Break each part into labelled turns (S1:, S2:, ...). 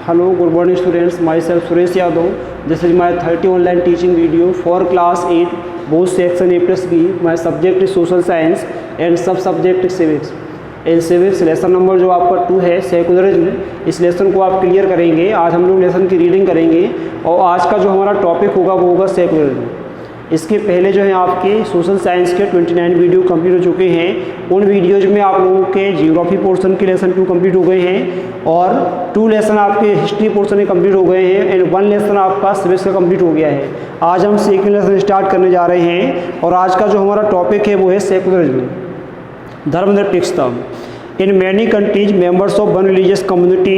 S1: Hello, good morning students. Myself Suresh Yadav. This is my 30 online teaching video for class 8, both section A plus B. My subject is social science and sub subject is civics. In civics lesson number जो आपका 2 है secularism, इस lesson को आप clear करेंगे। आज हम लोग लेसन की रीडिंग करेंगे और आज का जो हमारा टॉपिक होगा वो होगा सेकुलरिज्म। इसके पहले जो है आपके सोशल साइंस के 29 वीडियो कंप्लीट हो चुके हैं। उन वीडियोज में आप लोगों के जियोग्राफी पोर्शन के लेसन 2 कंप्लीट हो गए हैं और 2 लेसन आपके हिस्ट्री पोर्शन में कंप्लीट हो गए हैं एंड 1 लेसन आपका सिविक्स का कंप्लीट हो गया है। आज हम सेकेंड लेसन स्टार्ट करने जा रहे हैं और आज का जो हमारा टॉपिक है वो है सेकुलरिज्म, धर्मनिरपेक्षता। In many countries, members of one religious community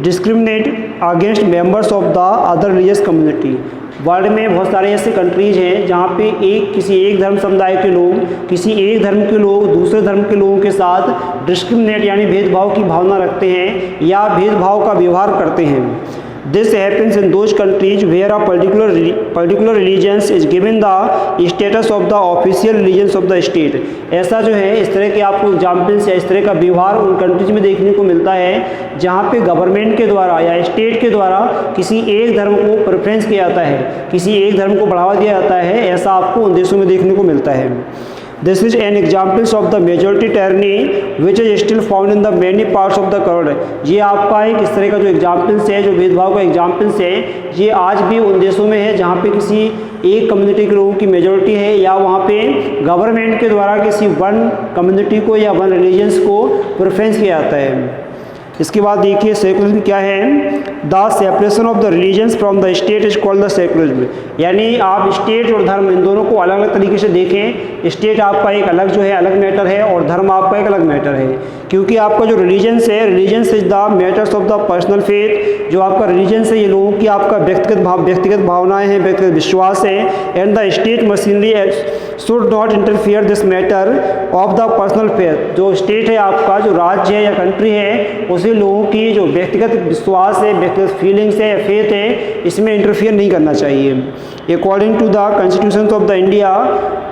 S1: discriminate against members of the other religious community. World में बहुत सारे ऐसे कंट्रीज हैं जहाँ पे किसी एक धर्म समुदाय के लोग किसी एक धर्म के लोग दूसरे धर्म के लोगों के साथ डिस्क्रिमिनेट यानी भेदभाव की भावना रखते हैं या भेदभाव का व्यवहार करते हैं। This happens in those countries where a particular religion is given the status of the official religions of the state. ऐसा जो है इस तरह के आपको एग्जाम्पल्स या इस तरह का व्यवहार उन कंट्रीज में देखने को मिलता है जहाँ पे गवर्नमेंट के द्वारा या स्टेट के द्वारा किसी एक धर्म को प्रेफरेंस किया जाता है, किसी एक धर्म को बढ़ावा दिया जाता है। ऐसा आपको उन देशों में देखने को मिलता है। This is an example of the majority tyranny which is still found in the many parts of the world. ये आपका एक इस तरह का जो एग्जाम्पल्स है, जो भेदभाव का एग्जाम्पल्स है, ये आज भी उन देशों में है जहाँ पे किसी एक कम्युनिटी के लोगों की मेजॉरिटी है या वहाँ पे गवर्नमेंट के द्वारा किसी वन कम्युनिटी को या वन रिलीजन्स को प्रेफरेंस किया जाता है। इसके बाद देखिए सेकुलरिज्म क्या है। The separation of the religions from the state is called the secularism. यानी आप स्टेट और धर्म इन दोनों को अलग अलग तरीके से देखें। स्टेट आपका एक अलग जो है अलग मैटर है और धर्म आपका एक अलग मैटर है, क्योंकि आपका जो रिलीजन्स है, religions is the matters of the personal faith. जो आपका रिलीजन्स है ये लोगों की आपका व्यक्तिगत भावनाएं हैं, व्यक्तिगत विश्वास है। And the state machinery should not interfere this matter of the personal faith. जो स्टेट है आपका, जो राज्य है या कंट्री है, उसे लोगों की जो व्यक्तिगत विश्वास है, व्यक्तिगत फीलिंग्स है, फेथ है, इसमें इंटरफियर नहीं करना चाहिए। According to the constitution of the India,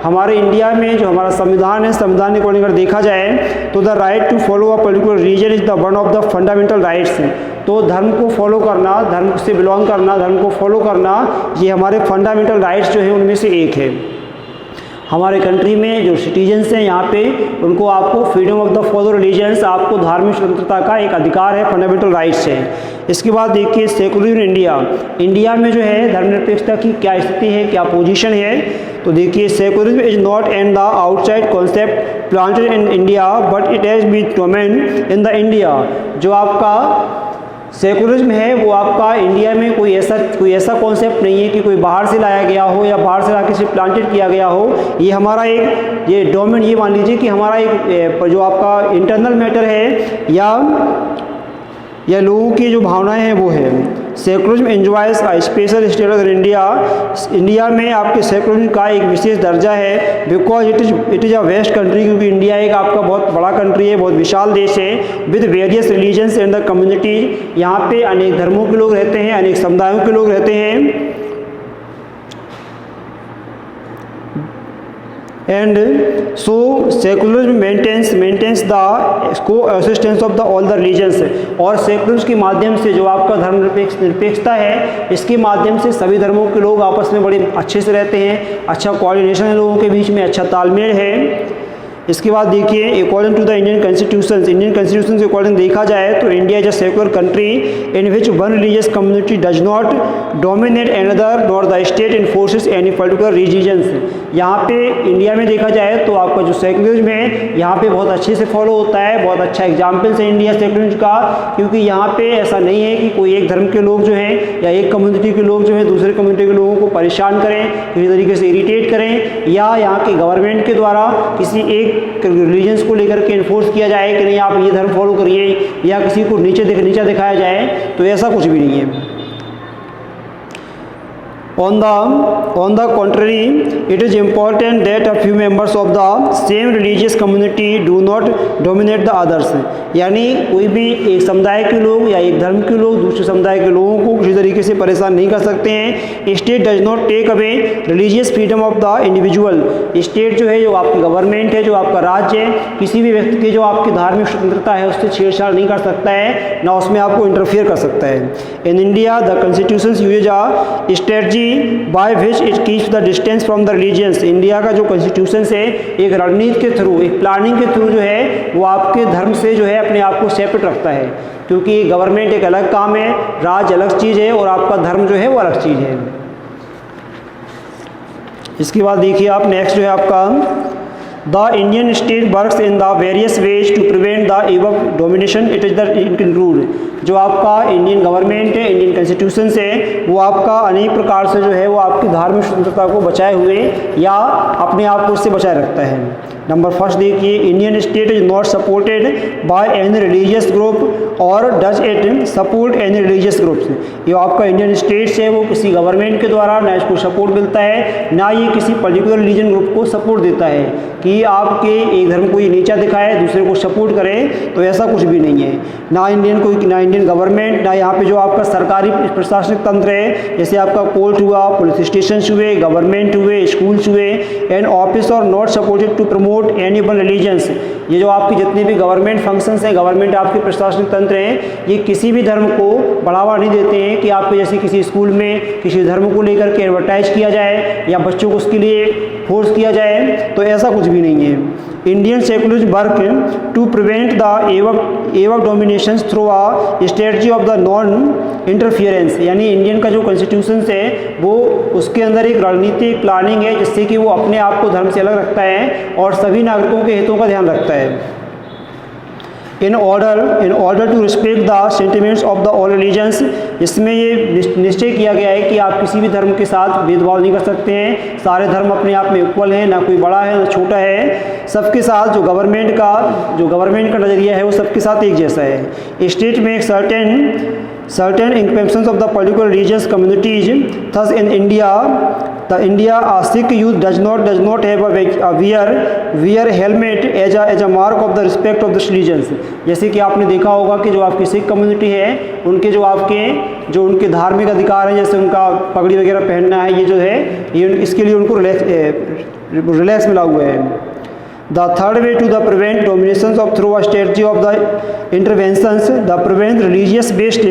S1: हमारे इंडिया में जो हमारा संविधान है, संविधान के अकॉर्डिंग अगर देखा जाए तो the right to follow a particular religion is the one of the fundamental rights. तो धर्म को फॉलो करना, धर्म से बिलोंग करना, धर्म को फॉलो करना, ये हमारे फंडामेंटल राइट्स जो है उनमें से एक है। हमारे कंट्री में जो सिटीजन्स हैं यहाँ पे उनको आपको freedom of the follow religions, आपको धार्मिक स्वतंत्रता का एक अधिकार है, फंडामेंटल राइट्स है। इसके बाद देखिए सेकुलरिज्म इंडिया। इंडिया में जो है धर्मनिरपेक्षता की क्या स्थिति है, क्या पोजीशन है, तो देखिए secularism is not and the outside concept planted in India but it has been domain in the India. जो आपका सेकुलरिज्म है वो आपका इंडिया में कोई ऐसा कॉन्सेप्ट नहीं है कि कोई बाहर से लाया गया हो या बाहर से लाके सिर्फ प्लांटेड किया गया हो। ये हमारा ये डोमेन, ये मान लीजिए कि हमारा एक जो आपका इंटरनल मैटर है या लोगों की जो भावनाएं हैं वो है। Secularism enjoys a special status in India. India में आपके सेकुलरिज्म का एक विशेष दर्जा है because it is a west country, क्योंकि इंडिया एक आपका बहुत बड़ा कंट्री है, बहुत विशाल देश है। With various religions and the communities, यहाँ पे अनेक धर्मों के लोग रहते हैं, अनेक समुदायों के लोग रहते हैं। And so secularism maintains the coexistence of all the religions। और सेकुलरिज्म के माध्यम से जो आपका निरपेक्षता है, इसके माध्यम से सभी धर्मों के लोग आपस में बड़े अच्छे से रहते हैं, अच्छा कोऑर्डिनेशन है लोगों के बीच में, अच्छा तालमेल है। इसके बाद देखिए according to the Indian constitution के अकॉर्डिंग देखा जाए तो India is a secular country in which one religious community does not dominate another nor the state enforces any particular religions. यहाँ पे इंडिया में देखा जाए तो आपका जो सेकुलरिज्म है यहाँ पे बहुत अच्छे से फॉलो होता है, बहुत अच्छा एग्जाम्पल्स है इंडिया सेकुलरिज्म का, क्योंकि यहाँ पे ऐसा नहीं है कि कोई एक धर्म के लोग जो हैं या एक कम्युनिटी के लोग जो हैं दूसरे कम्युनिटी के लोगों को परेशान करें, किसी तरीके से इरिटेट करें, या यहाँ के गवर्नमेंट के द्वारा किसी एक रिलीजन्स को लेकर के इन्फोर्स किया जाए कि नहीं आप ये धर्म फॉलो करिए, या किसी को नीचा दिखाया जाए, तो ऐसा कुछ भी नहीं है। On the contrary, It is important that a few members of the same religious community do not dominate the others. यानी कोई भी एक समुदाय के लोग या एक धर्म के लोग दूसरे समुदाय के लोगों को किसी तरीके से परेशान नहीं कर सकते हैं। State does not take away religious freedom of the individual. State जो है, जो आपकी गवर्नमेंट है, जो आपका राज्य है, किसी भी व्यक्ति की जो आपकी धार्मिक स्वतंत्रता है उससे छेड़छाड़ नहीं कर सकता है, ना उसमें आपको इंटरफेयर कर सकता है। In India the constitution use a strategy by which it keeps the distance from the religions. India का जो कॉन्स्टिट्यूशन है एक रणनीति के थ्रू, एक प्लानिंग के थ्रू जो है वो आपके धर्म से जो है अपने आप को सेपरेट रखता है, क्योंकि गवर्नमेंट एक अलग काम है, राज्य अलग चीज़ है और आपका धर्म जो है वो अलग चीज़ है। इसके बाद देखिए आप नेक्स्ट जो है आपका the Indian state works in the various ways to prevent the above domination. It is the include. जो आपका इंडियन गवर्नमेंट है, इंडियन कॉन्स्टिट्यूशन से, वो आपका अनेक प्रकार से जो है वो आपकी धार्मिक स्वतंत्रता को बचाए हुए या अपने आप को उससे बचाए रखता है। नंबर फर्स्ट देखिए, Indian state is not supported by any religious group और does it support any religious groups. ये आपका इंडियन स्टेट्स है वो किसी गवर्नमेंट के द्वारा ना इसको सपोर्ट मिलता है, ना ये किसी पर्टिकुलर रिलीजन ग्रुप को सपोर्ट देता है कि आपके एक धर्म को ये नीचा दिखाए, दूसरे को सपोर्ट करे, तो ऐसा कुछ भी नहीं है। ना इंडियन गवर्नमेंट, ना यहाँ पे जो आपका सरकारी प्रशासनिक तंत्र है, जैसे आपका कोर्ट हुआ, पुलिस स्टेशन हुए, गवर्नमेंट हुए, स्कूल्स हुए, एंड ऑफिस और not supported to promote any one religions. ये जो आपकी जितने भी गवर्नमेंट फंक्शंस हैं, गवर्नमेंट आपके प्रशासनिक तंत्र हैं, ये किसी भी धर्म को बढ़ावा नहीं देते हैं कि आपके जैसे किसी स्कूल में किसी धर्म को लेकर के एडवर्टाइज किया जाए या बच्चों को उसके लिए फोर्स किया जाए, तो ऐसा कुछ भी नहीं है। Indian secularism work to prevent the above domination through a strategy of the non interference. यानी इंडियन का जो कॉन्स्टिट्यूशन है वो उसके अंदर एक रणनीति, एक प्लानिंग है जिससे कि वो अपने आप को धर्म से अलग रखता है और सभी नागरिकों के हितों का ध्यान रखता है। in order to respect the sentiments of the all religions। इसमें ये निश्चय किया गया है कि आप किसी भी धर्म के साथ भेदभाव नहीं कर सकते हैं, सारे धर्म अपने आप में इक्वल हैं, ना कोई बड़ा है ना छोटा है, सबके साथ जो गवर्नमेंट का नज़रिया है वो सबके साथ एक जैसा है। स्टेट में एक certain encampments of the particular religious communities। Thus in India a Sikh youth does not have a wear helmet as a mark of the respect of the religions। जैसे कि आपने देखा होगा कि जो आपकी सिख कम्युनिटी है उनके जो उनके धार्मिक अधिकार हैं, जैसे उनका पगड़ी वगैरह पहनना है, ये जो है ये इसके लिए उनको रिलैक्स मिला हुआ है। The third way to the prevent dominations of through a strategy of the interventions, the prevent religious based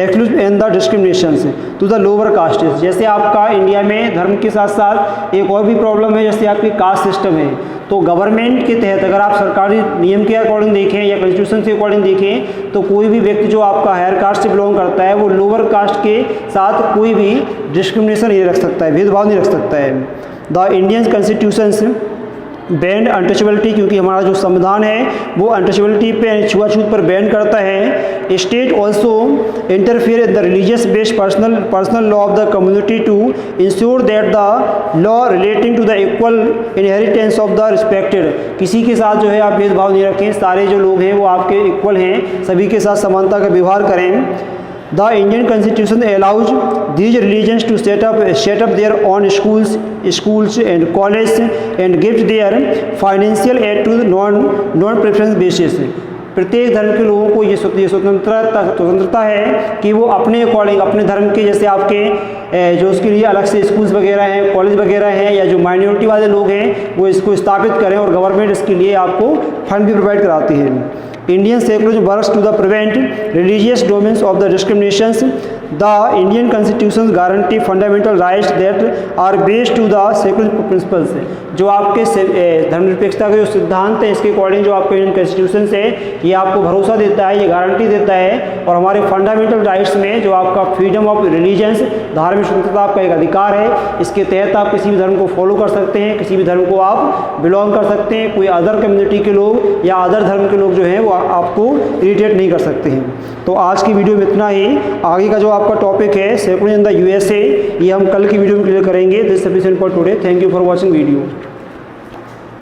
S1: exclusion and the discriminations to the lower castes। जैसे आपका इंडिया में धर्म के साथ साथ एक और भी प्रॉब्लम है, जैसे आपकी कास्ट सिस्टम है, तो गवर्नमेंट के तहत अगर आप सरकारी नियम के अकॉर्डिंग देखें या कॉन्स्टिट्यूशन के अकॉर्डिंग देखें तो कोई भी व्यक्ति जो आपका हायर कास्ट से बिलोंग करता है वो लोअर कास्ट के साथ कोई भी डिस्क्रिमिनेशन नहीं रख सकता है, भेदभाव नहीं रख सकता है। The Indian constitution band untouchability, क्योंकि हमारा जो संविधान है वो अनटचेबिलिटी पे, छुआछूत पर बैन करता है। State also interfere in the religious based personal law of the community to ensure that the law relating to the equal inheritance of the respected. किसी के साथ जो है आप भेदभाव नहीं रखें, सारे जो लोग हैं वो आपके इक्वल हैं, सभी के साथ समानता का व्यवहार करें। The Indian Constitution allows these religions to set up their own schools and colleges and gives their financial aid to non-preference basis। प्रत्येक धर्म के लोगों को ये स्वतंत्रता है कि वो अपने अकॉर्डिंग अपने धर्म के, जैसे आपके जो उसके लिए अलग से स्कूल्स वगैरह हैं, कॉलेज वगैरह हैं, या जो माइनॉरिटी वाले लोग हैं वो इसको स्थापित करें और गवर्नमेंट इसके लिए आपको फंड भी प्रोवाइड कराती है। Indian secularism works to the prevent religious domains of the discriminations। The Indian Constitution guarantee fundamental rights that are based to the secular principles। जो आपके धर्मनिरपेक्षता के जो सिद्धांत हैं इसके अकॉर्डिंग जो आपके इंडियन कॉन्स्टिट्यूशन से ये आपको भरोसा देता है, ये गारंटी देता है, और हमारे फंडामेंटल राइट्स में जो आपका फ्रीडम ऑफ रिलीजन्स, धार्मिक स्वतंत्रता आपका एक अधिकार है, इसके तहत आप किसी भी धर्म को फॉलो कर सकते हैं, किसी भी धर्म को आप बिलोंग कर सकते हैं, कोई अदर कम्युनिटी के लोग या अदर धर्म के लोग जो हैं वो आपको इरिटेट नहीं कर सकते हैं। तो आज की वीडियो में इतना ही। आगे का जो आपका टॉपिक है सेकुलरिज्म इन द यूएसए, ये हम कल की वीडियो में क्लियर करेंगे। This sufficient for today. Thank you for watching video.